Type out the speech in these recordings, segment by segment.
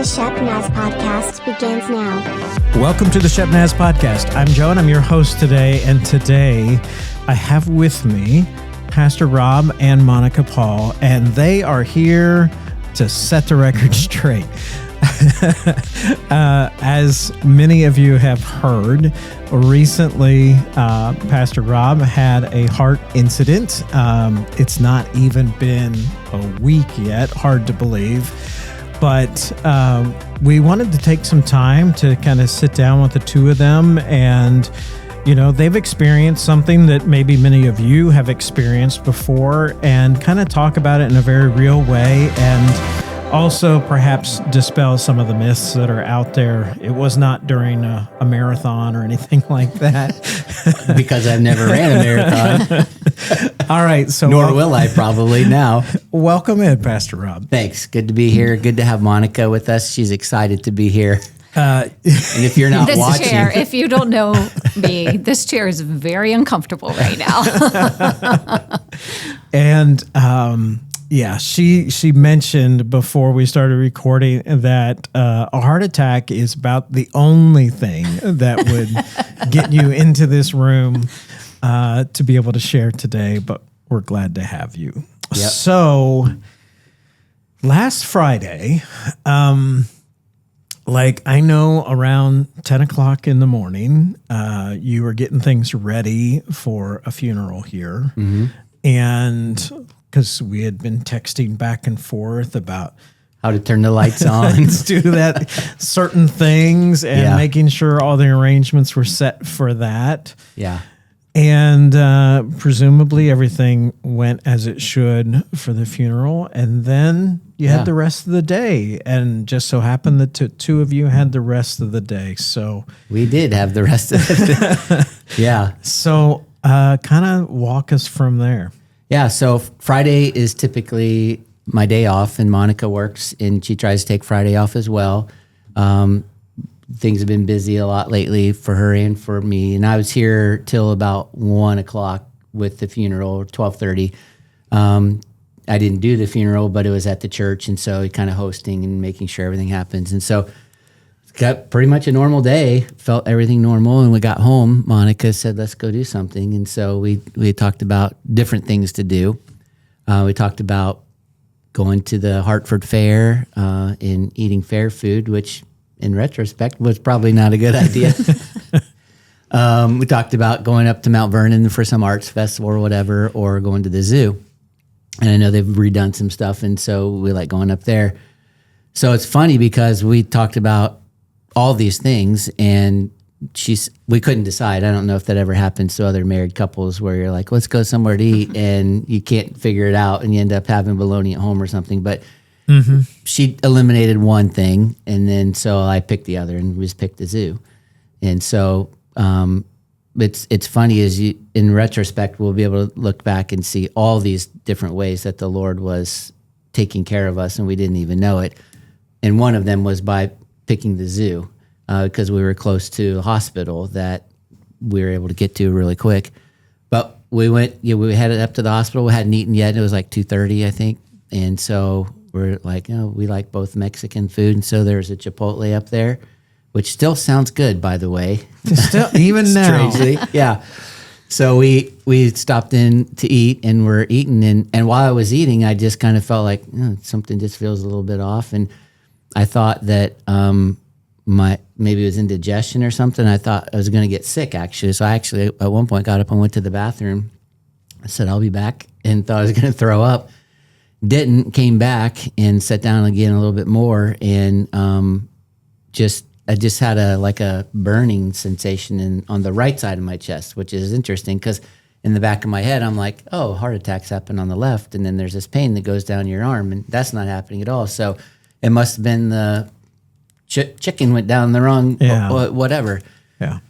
The Shepnaz Podcast begins now. Welcome to the Shepnaz Podcast. I'm Joe, and I'm your host today. And today, I have with me Pastor Rob and Monica Paul, and they are here to set the record straight. As many of you have heard, recently, Pastor Rob had a heart incident. It's not even been a week yet, hard to believe. But we wanted to take some time to kind of sit down with the two of them, and you know, they've experienced something that maybe many of you have experienced before, and kind of talk about it in a very real way, and also perhaps dispel some of the myths that are out there. It was not during a marathon or anything like that. Because I've never ran a marathon. All right. So Nor will I probably now. Welcome in, Pastor Rob. Thanks. Good to be here. Good to have Monica with us. She's excited to be here. And if you're not watching. This chair, if you don't know me, this chair is very uncomfortable right now. And yeah, she mentioned before we started recording that a heart attack is about the only thing that would get you into this room to be able to share today, but we're glad to have you. Yep. So last Friday, I know around 10 o'clock in the morning, you were getting things ready for a funeral here. Mm-hmm. And because we had been texting back and forth about how to turn the lights on, let's do that, certain things, and making sure all the arrangements were set for that. Yeah. And presumably everything went as it should for the funeral. And then you had the rest of the day. And just so happened that two of you had the rest of the day. So we did have the rest of the day. Yeah. So kind of walk us from there. Yeah. So Friday is typically my day off, and Monica works, and she tries to take Friday off as well. Things have been busy a lot lately for her and for me. And I was here till about 1 o'clock with the funeral, 12:30. I didn't do the funeral, but it was at the church. And so kind of hosting and making sure everything happens. And so got pretty much a normal day, felt everything normal. And we got home, Monica said, let's go do something. And so we talked about different things to do. We talked about going to the Hartford Fair and eating fair food, which in retrospect was probably not a good idea. We talked about going up to Mount Vernon for some arts festival or whatever, or going to the zoo. And I know they've redone some stuff, and so we like going up there. So it's funny because we talked about all these things, and we couldn't decide. I don't know if that ever happens to other married couples where you're like, let's go somewhere to eat, and you can't figure it out, and you end up having bologna at home or something. But she eliminated one thing, and then so I picked the other, and we just picked the zoo. And so it's funny as in retrospect, we'll be able to look back and see all these different ways that the Lord was taking care of us, and we didn't even know it. And one of them was by picking the zoo, because we were close to a hospital that we were able to get to really quick. But we went, we headed up to the hospital. We hadn't eaten yet. It was like 2:30, I think. And so we're like, we like both Mexican food. And so there's a Chipotle up there, which still sounds good, by the way. Still, even now. Strangely. Yeah. So we stopped in to eat, and we're eating. And while I was eating, I just kind of felt like something just feels a little bit off. And I thought that maybe it was indigestion or something. I thought I was going to get sick, actually. So I actually, at one point, got up and went to the bathroom. I said, I'll be back, and thought I was going to throw up. Didn't, came back and sat down again a little bit more, and I just had a burning sensation on the right side of my chest, which is interesting because in the back of my head, I'm like, oh, heart attacks happen on the left, and then there's this pain that goes down your arm, and that's not happening at all. So it must have been the chicken went down the wrong, whatever. Yeah.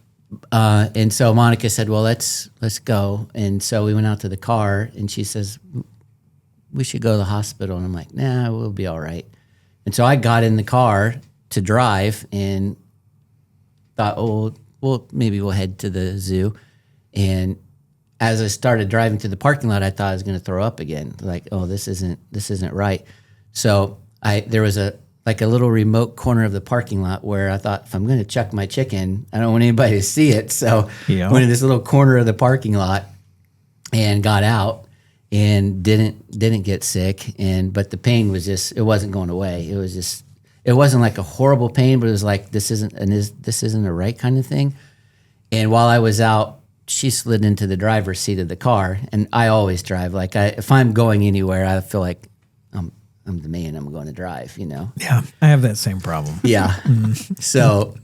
And so Monica said, well, let's go. And so we went out to the car, and she says, we should go to the hospital. And I'm like, nah, we'll be all right. And so I got in the car to drive and thought, well, maybe we'll head to the zoo. And as I started driving to the parking lot, I thought I was going to throw up again. Like, oh, this isn't right. So there was a like a little remote corner of the parking lot where I thought, if I'm going to chuck my chicken, I don't want anybody to see it. So went in this little corner of the parking lot and got out and didn't get sick. But the pain was it wasn't going away. It wasn't like a horrible pain, but it was like, this isn't a right kind of thing. And while I was out, she slid into the driver's seat of the car. And I always drive. Like if I'm going anywhere, I feel like I'm the man, I'm going to drive, Yeah, I have that same problem. Yeah. So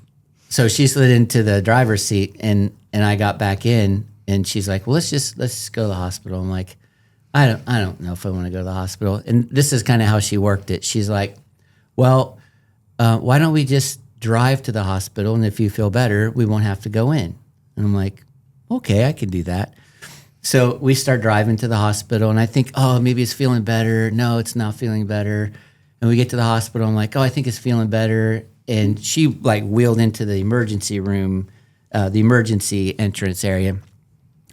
she slid into the driver's seat and I got back in and she's like, well, let's just go to the hospital. I'm like, I don't know if I want to go to the hospital. And this is kind of how she worked it. She's like, well, why don't we just drive to the hospital? And if you feel better, we won't have to go in. And I'm like, okay, I can do that. So we start driving to the hospital, and I think, oh, maybe it's feeling better. No, it's not feeling better. And we get to the hospital. I'm like, oh, I think it's feeling better. And she like wheeled into the emergency room, the emergency entrance area. And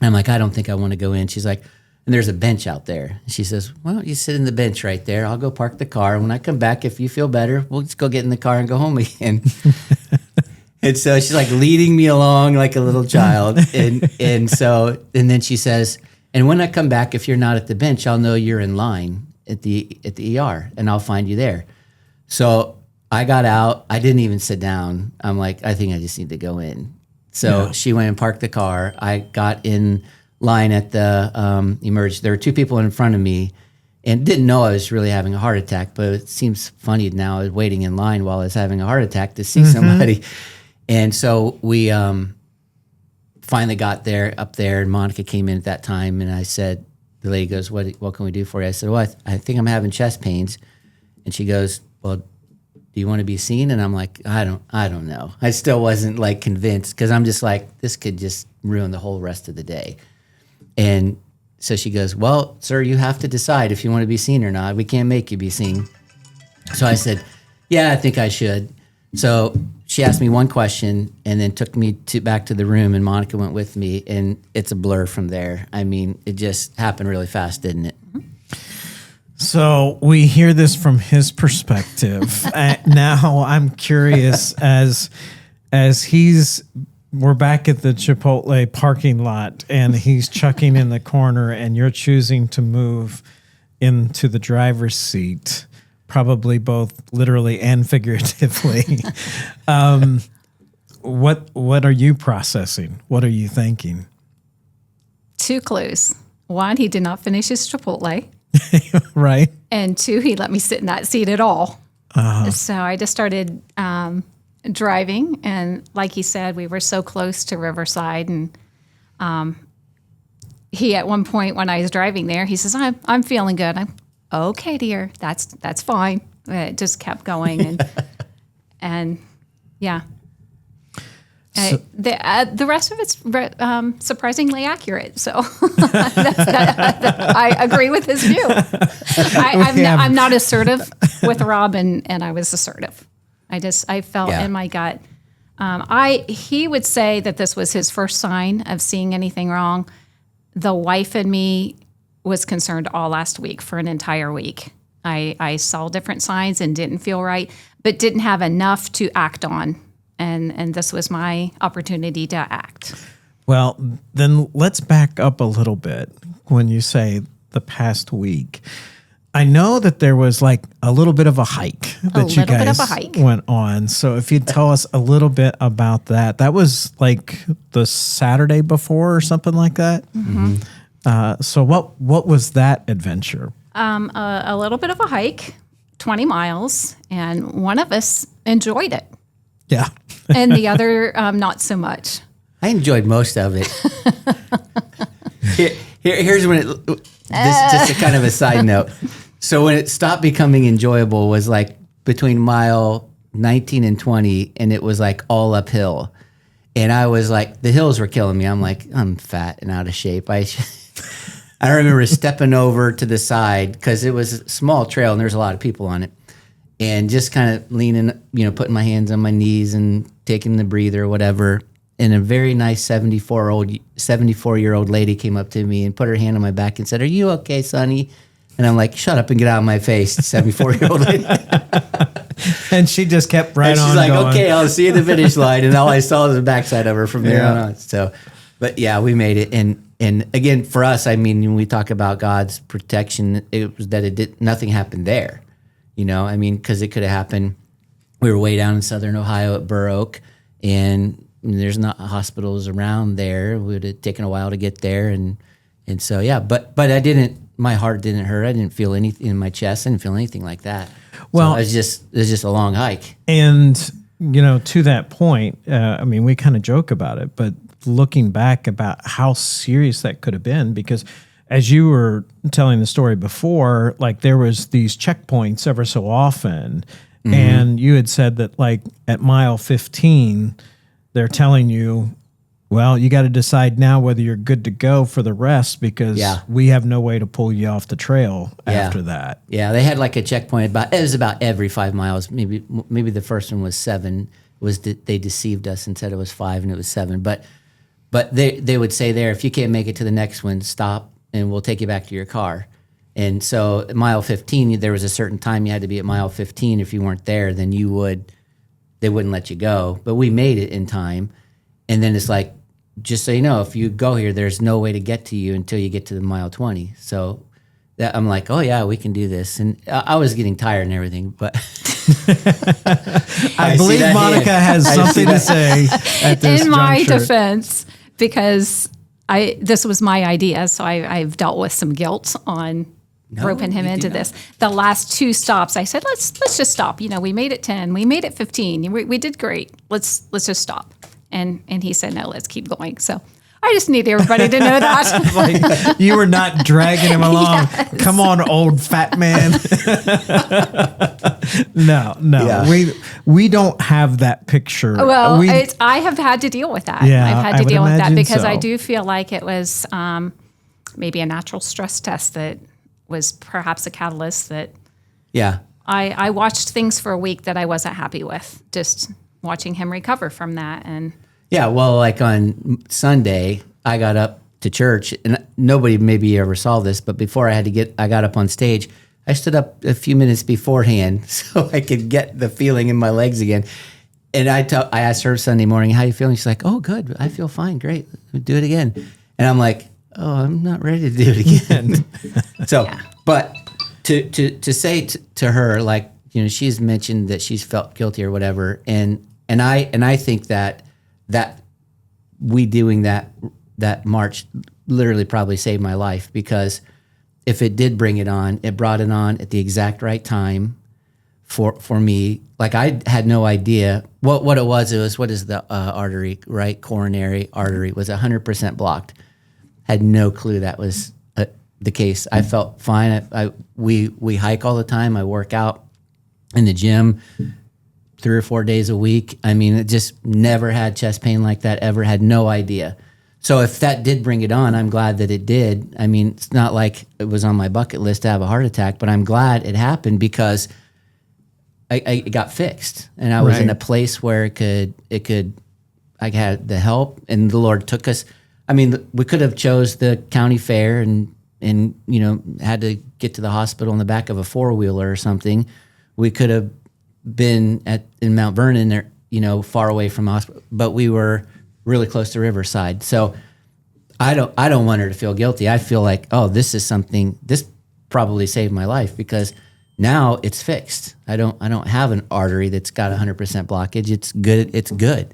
I'm like, I don't think I want to go in. She's like, and there's a bench out there. She says, well, you sit in the bench right there. I'll go park the car. When I come back, if you feel better, we'll just go get in the car and go home again. And so she's like leading me along like a little child. And then she says, and when I come back, if you're not at the bench, I'll know you're in line at the ER and I'll find you there. So I got out. I didn't even sit down. I'm like, I think I just need to go in. So she went and parked the car. I got in line at the emergency. There were two people in front of me and didn't know I was really having a heart attack, but it seems funny now. I was waiting in line while I was having a heart attack to see somebody. And so we finally got up there, and Monica came in at that time, and I said, the lady goes, what can we do for you? I said, well, I think I'm having chest pains. And she goes, well, do you want to be seen? And I'm like, I don't know. I still wasn't like convinced because I'm just like, this could just ruin the whole rest of the day. And so she goes, well, sir, you have to decide if you want to be seen or not. We can't make you be seen. So I said, yeah, I think I should. So she asked me one question and then took me back to the room, and Monica went with me, and it's a blur from there. I mean, it just happened really fast, didn't it? So we hear this from his perspective. Now I'm curious as we're back at the Chipotle parking lot and he's chucking in the corner and you're choosing to move into the driver's seat, probably both literally and figuratively. What are you processing? What are you thinking? 2 clues. 1, he did not finish his Chipotle. Right. And 2, he let me sit in that seat at all. Uh-huh. So I just started driving. And like he said, we were so close to Riverside. And he, at one point when I was driving there, he says, I'm feeling good. I'm okay, dear. That's fine. It just kept going. And yeah. So, the rest of it's surprisingly accurate. So I agree with his view. I'm not assertive with Rob, and I was assertive. I felt in my gut. He would say that this was his first sign of seeing anything wrong. The wife and me was concerned all last week for an entire week. I saw different signs and didn't feel right, but didn't have enough to act on. And this was my opportunity to act. Well, then let's back up a little bit when you say the past week. I know that there was like a little bit of a hike that you guys went on. So if you'd tell us a little bit about that. That was like the Saturday before or something like that? Mm-hmm. So what was that adventure? A little bit of a hike, 20 miles, and one of us enjoyed it. Yeah. And the other, not so much. I enjoyed most of it. Here's when just a kind of a side note. So when it stopped becoming enjoyable was like between mile 19 and 20, and it was like all uphill. And I was like, the hills were killing me. I'm like, I'm fat and out of shape. I remember stepping over to the side because it was a small trail and there's a lot of people on it. And just kind of leaning, putting my hands on my knees and taking the breather or whatever. And a very nice 74-year-old lady came up to me and put her hand on my back and said, "Are you okay, Sonny?" And I'm like, shut up and get out of my face, 74-year-old lady. And she just kept right and on she's like, going. okay, I'll see you at the finish line. And all I saw was the backside of her from there on out. So, but yeah, we made it. And again, for us, I mean, when we talk about God's protection, it was that nothing happened there. You know, I mean, because it could have happened. We were way down in southern Ohio at Burr Oak, and there's not hospitals around there. It would have taken a while to get there. And so, yeah, but I didn't, my heart didn't hurt. I didn't feel anything in my chest. I didn't feel anything like that. Well, so it was just a long hike. And, to that point, I mean, we kind of joke about it, but looking back about how serious that could have been, because as you were telling the story before, like there was these checkpoints ever so often. Mm-hmm. And you had said that like at mile 15, they're telling you, well, you got to decide now whether you're good to go for the rest, because we have no way to pull you off the trail after that. Yeah, they had like a checkpoint it was about every 5 miles. Maybe the first one was 7. They deceived us and said it was 5 and it was 7. But they would say there, if you can't make it to the next one, stop and we'll take you back to your car. And so at mile 15, there was a certain time you had to be at mile 15. If you weren't there, then they wouldn't let you go. But we made it in time. And then it's like, just so you know, if you go here, there's no way to get to you until you get to the mile 20. So I'm like, oh yeah, we can do this. And I was getting tired and everything, but I believe Monica has something to say at this in my juncture. defense, because this was my idea. So I've dealt with some guilt on roping him into this. The last 2 stops, I said, let's just stop. We made it 10, we made it 15. We did great. Let's just stop. And he said, no, let's keep going. So I just need everybody to know that. Like, you were not dragging him along. Yes. Come on, old fat man. No. Yeah. We don't have that picture. Well, I have had to deal with that. Yeah, I've had to deal with that because so. I do feel like it was maybe a natural stress test that was perhaps a catalyst that I watched things for a week that I wasn't happy with, just watching him recover from that. And yeah, well, like on Sunday, I got up to church, and nobody maybe ever saw this, but before I got up on stage, I stood up a few minutes beforehand so I could get the feeling in my legs again. And I asked her Sunday morning, how you feeling? She's like, oh, good. I feel fine. Great. Do it again. And I'm like, oh, I'm not ready to do it again. So, but to say to her, like, she's mentioned that she's felt guilty or whatever. And I think that we doing that march literally probably saved my life, because if it did bring it on, it brought it on at the exact right time for me. Like, I had no idea what it was. It was, what is the artery, right? Coronary artery was 100% blocked. Had no clue that was the case. I felt fine. We hike all the time. I work out in the gym 3 or 4 days a week. I mean, it just never had chest pain like that ever. Had no idea. So if that did bring it on, I'm glad that it did. I mean, it's not like it was on my bucket list to have a heart attack, but I'm glad it happened because I got fixed, and I was in a place where I had the help, and the Lord took us. I mean, we could have chose the county fair and had to get to the hospital in the back of a 4-wheeler or something. We could have been in Mount Vernon, there, far away from the hospital, but we were really close to Riverside. So I don't want her to feel guilty. I feel like, oh, this probably saved my life, because now it's fixed. I don't have an artery that's got 100% blockage. It's good. It's good.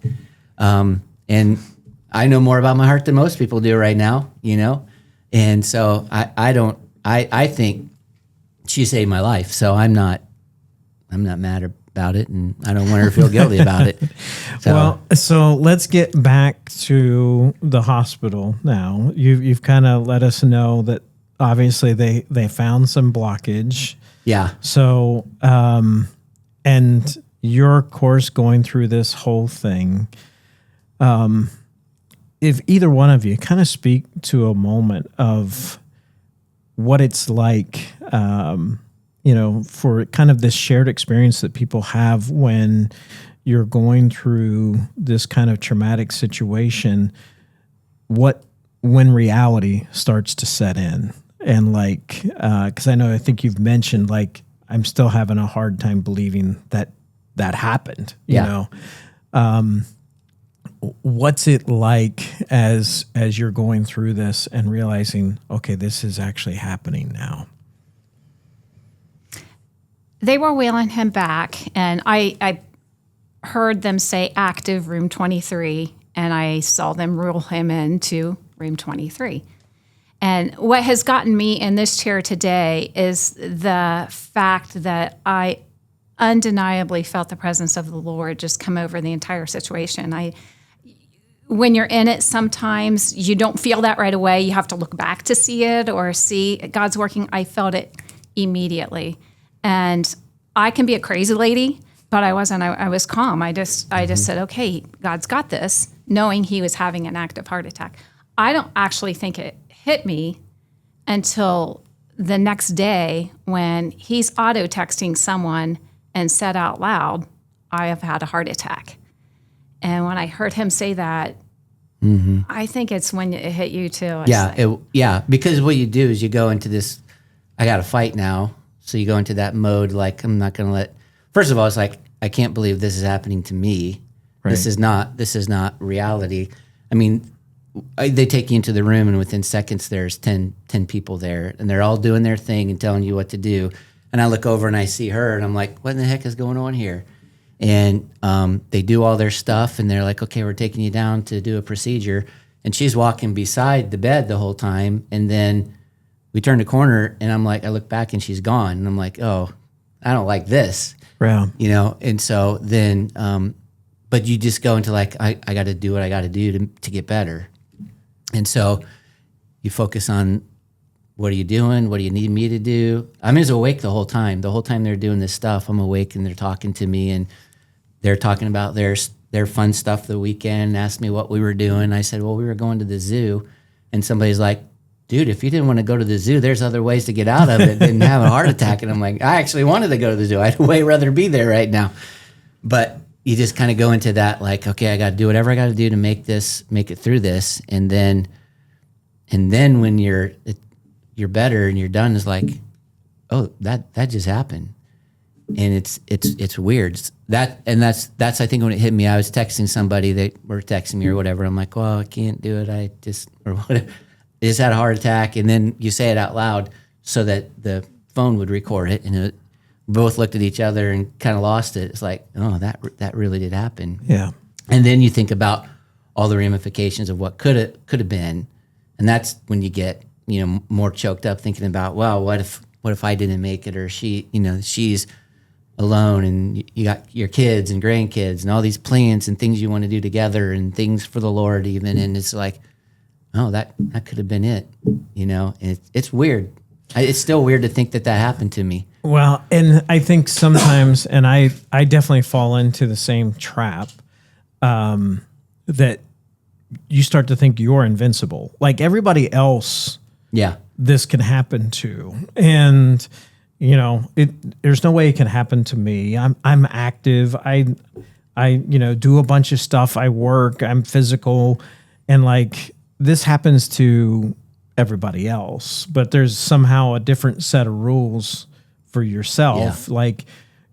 And I know more about my heart than most people do right now, and so I think she saved my life. So I'm not mad about it, and I don't want her to feel guilty about it. So let's get back to the hospital now. You've kind of let us know that obviously they found some blockage. Yeah. So, and your, of course, going through this whole thing, if either one of you kind of speak to a moment of what it's like, for kind of this shared experience that people have when you're going through this kind of traumatic situation, when reality starts to set in. And like, because I think you've mentioned, like, I'm still having a hard time believing that happened, you know? What's it like as you're going through this and realizing, okay, this is actually happening now? They were wheeling him back, and I heard them say active room 23, and I saw them rule him into room 23. And what has gotten me in this chair today is the fact that I undeniably felt the presence of the Lord just come over the entire situation. When you're in it, sometimes you don't feel that right away. You have to look back to see it or see God's working. I felt it immediately. And I can be a crazy lady, but I wasn't. I was calm. I just said, okay, God's got this, knowing he was having an active heart attack. I don't actually think it hit me until the next day when he's auto texting someone and said out loud, I have had a heart attack. And when I heard him say that, I think it's when it hit you too. Because what you do is you go into this, I got to fight now. So you go into that mode, like, I'm not going to let, first of all, it's like, I can't believe this is happening to me. Right. This is not reality. I mean, they take you into the room and within seconds there's 10 people there and they're all doing their thing and telling you what to do. And I look over and I see her and I'm like, what in the heck is going on here? And they do all their stuff and they're like, okay, we're taking you down to do a procedure. And she's walking beside the bed the whole time. And then we turn the corner and I'm like, I look back and she's gone. And I'm like, oh, I don't like this. Yeah. You know? And so then, but you just go into like, I got to do what I got to do to get better. And so you focus on, what are you doing? What do you need me to do? I'm just awake the whole time. The whole time they're doing this stuff, I'm awake and they're talking to me and they're talking about their fun stuff the weekend, asked me what we were doing. I said, well, we were going to the zoo. And somebody's like, dude, if you didn't want to go to the zoo, there's other ways to get out of it than have a heart attack. And I'm like, I actually wanted to go to the zoo. I'd way rather be there right now. But you just kind of go into that like, okay, I got to do whatever I got to do to make it through this. And then when you're better and you're done, is like, oh, that just happened. And it's weird. That's I think when it hit me, I was texting somebody, they were texting me or whatever. I'm like, well, I can't do it. I just had a heart attack. And then you say it out loud so that the phone would record it. And we both looked at each other and kind of lost it. It's like, oh, that really did happen. Yeah. And then you think about all the ramifications of what could have been. And that's when you get, more choked up thinking about, well, what if I didn't make it, or she's alone and you got your kids and grandkids and all these plans and things you want to do together and things for the Lord even. And it's like, oh, that could have been it, and it's weird. It's still weird to think that happened to me. Well, and I think sometimes, and I definitely fall into the same trap, that you start to think you're invincible. Like everybody else, this can happen to. And, there's no way it can happen to me. I'm active. I do a bunch of stuff. I work, I'm physical. And like, this happens to everybody else, but there's somehow a different set of rules for yourself. Yeah. Like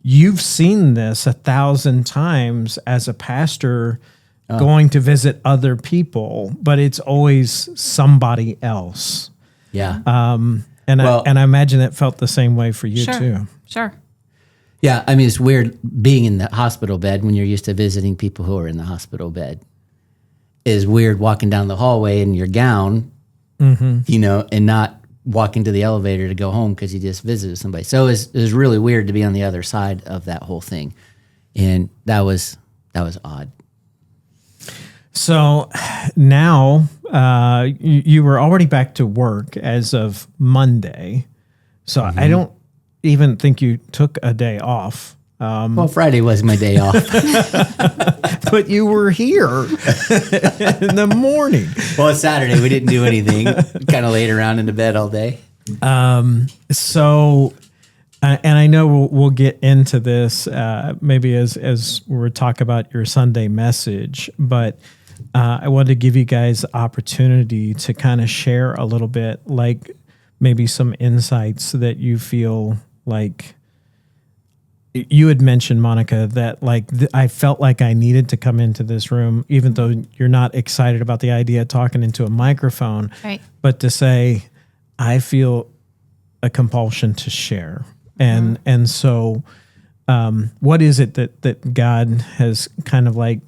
you've seen this 1,000 times as a pastor going to visit other people, but it's always somebody else. Yeah. And I imagine it felt the same way for you too. Sure. Yeah. I mean, it's weird being in the hospital bed when you're used to visiting people who are in the hospital bed. Is weird walking down the hallway in your gown, and not walking to the elevator to go home because you just visited somebody. So it was really weird to be on the other side of that whole thing. And that was odd. So now you were already back to work as of Monday. So I don't even think you took a day off. Well, Friday was my day off. But you were here in the morning. Well, it's Saturday. We didn't do anything. Kind of laid around in the bed all day. So, and I know we'll get into this maybe as we're talking about your Sunday message, but I wanted to give you guys the opportunity to kind of share a little bit, like maybe some insights that you feel like. You had mentioned, Monica, that like I felt like I needed to come into this room, even though you're not excited about the idea of talking into a microphone, right. But to say, I feel a compulsion to share. And so what is it that God has kind of like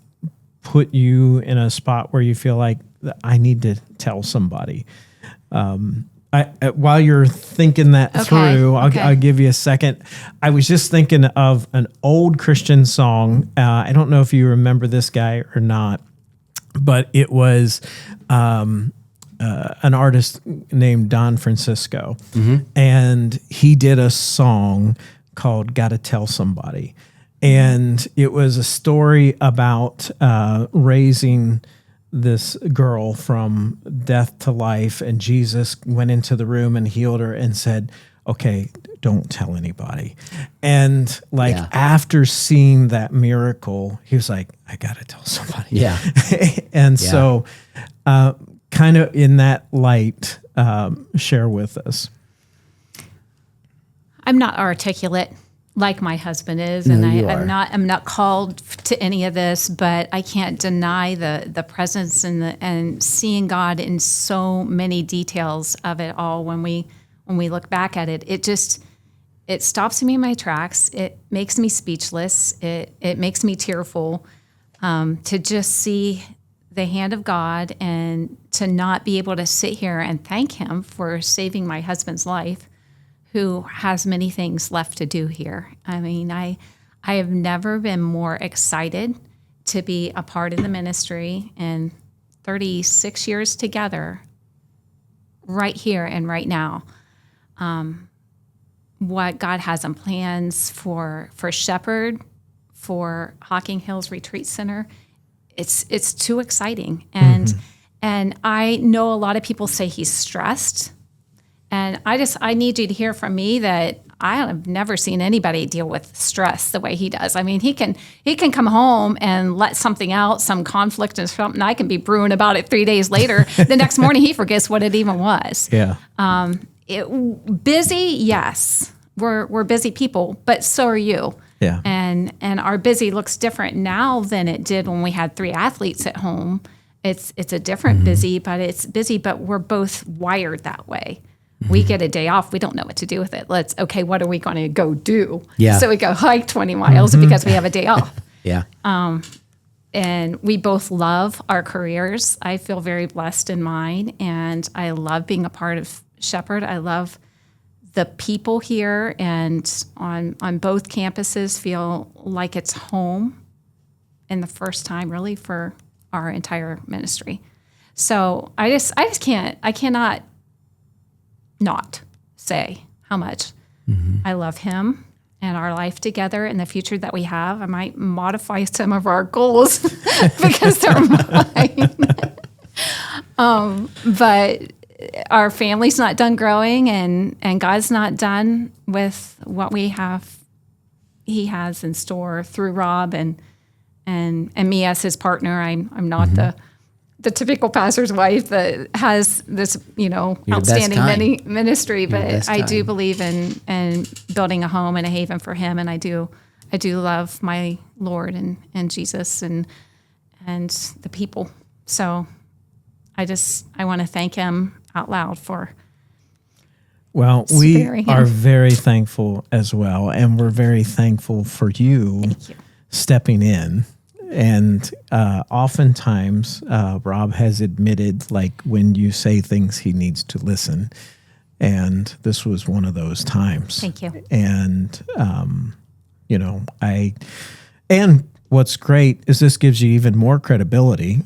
put you in a spot where you feel like I need to tell somebody? While you're thinking that through, I'll give you a second. I was just thinking of an old Christian song. I don't know if you remember this guy or not, but it was an artist named Don Francisco. And he did a song called Gotta Tell Somebody. And it was a story about raising this girl from death to life, and Jesus went into the room and healed her and said, okay, don't tell anybody. And like after seeing that miracle, he was like, I got to tell somebody. Yeah. And so kind of in that light, share with us. I'm not articulate like my husband is, No, and I'm not called to any of this, but I can't deny the presence and seeing God in so many details of it all. When we look back at it, it stops me in my tracks. It makes me speechless. It makes me tearful to just see the hand of God and to not be able to sit here and thank Him for saving my husband's life, who has many things left to do here. I mean, I have never been more excited to be a part of the ministry, and 36 years together right here and right now. What God has in plans for Shepherd, for Hocking Hills Retreat Center, it's too exciting. And I know a lot of people say he's stressed. And I need you to hear from me that I have never seen anybody deal with stress the way he does. I mean, he can come home and let something out, some conflict and something. I can be brewing about it 3 days later. The next morning, he forgets what it even was. Yeah. Busy, yes, we're busy people, but so are you. Yeah. And our busy looks different now than it did when we had 3 athletes at home. It's a different busy, but it's busy. But we're both wired that way. We get a day off. We don't know what to do with it. What are we going to go do? Yeah. So we go hike 20 miles because we have a day off. Yeah. And we both love our careers. I feel very blessed in mine, and I love being a part of Shepherd. I love the people here, and on both campuses feel like it's home in the first time really for our entire ministry. So I cannot not say how much I love him and our life together and the future that we have. I might modify some of our goals because they're mine. But our family's not done growing, and God's not done with what He has in store through Rob and me as his partner. I'm not the typical pastor's wife that has this, outstanding ministry, but I do believe in building a home and a haven for him. And I do love my Lord and Jesus and the people. So I want to thank him out loud for. Well, we are very thankful as well. And we're very thankful for you stepping in. And oftentimes, Rob has admitted, like, when you say things, he needs to listen. And this was one of those times. Thank you. And, and what's great is this gives you even more credibility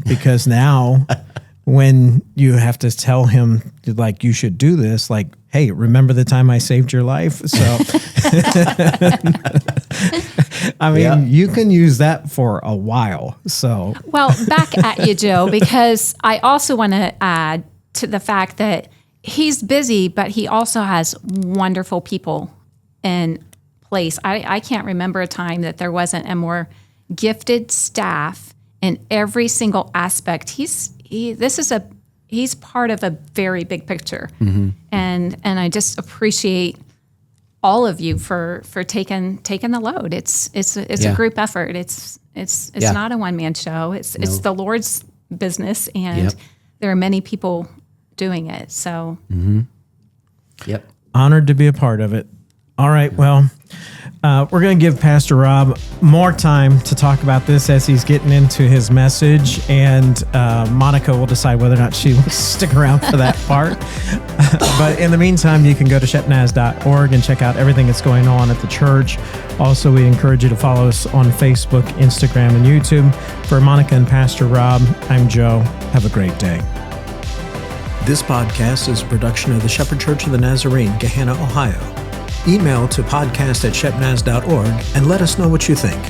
because now when you have to tell him, like, you should do this, like, hey, remember the time I saved your life? So, I mean, you can use that for a while. So, well, back at you, Joe, because I also want to add to the fact that he's busy, but he also has wonderful people in place. I can't remember a time that there wasn't a more gifted staff in every single aspect. This is he's part of a very big picture. And I just appreciate all of you for taking the load. It's a group effort. It's not a one-man show. It's the Lord's business, and there are many people doing it. So honored to be a part of it. All right, well, we're going to give Pastor Rob more time to talk about this as he's getting into his message, and Monica will decide whether or not she wants to stick around for that part. But in the meantime, you can go to Shepnaz.org and check out everything that's going on at the church. Also, we encourage you to follow us on Facebook, Instagram, and YouTube. For Monica and Pastor Rob, I'm Joe. Have a great day. This podcast is a production of the Shepherd Church of the Nazarene, Gahanna, Ohio. Email to podcast@shepnaz.org and let us know what you think.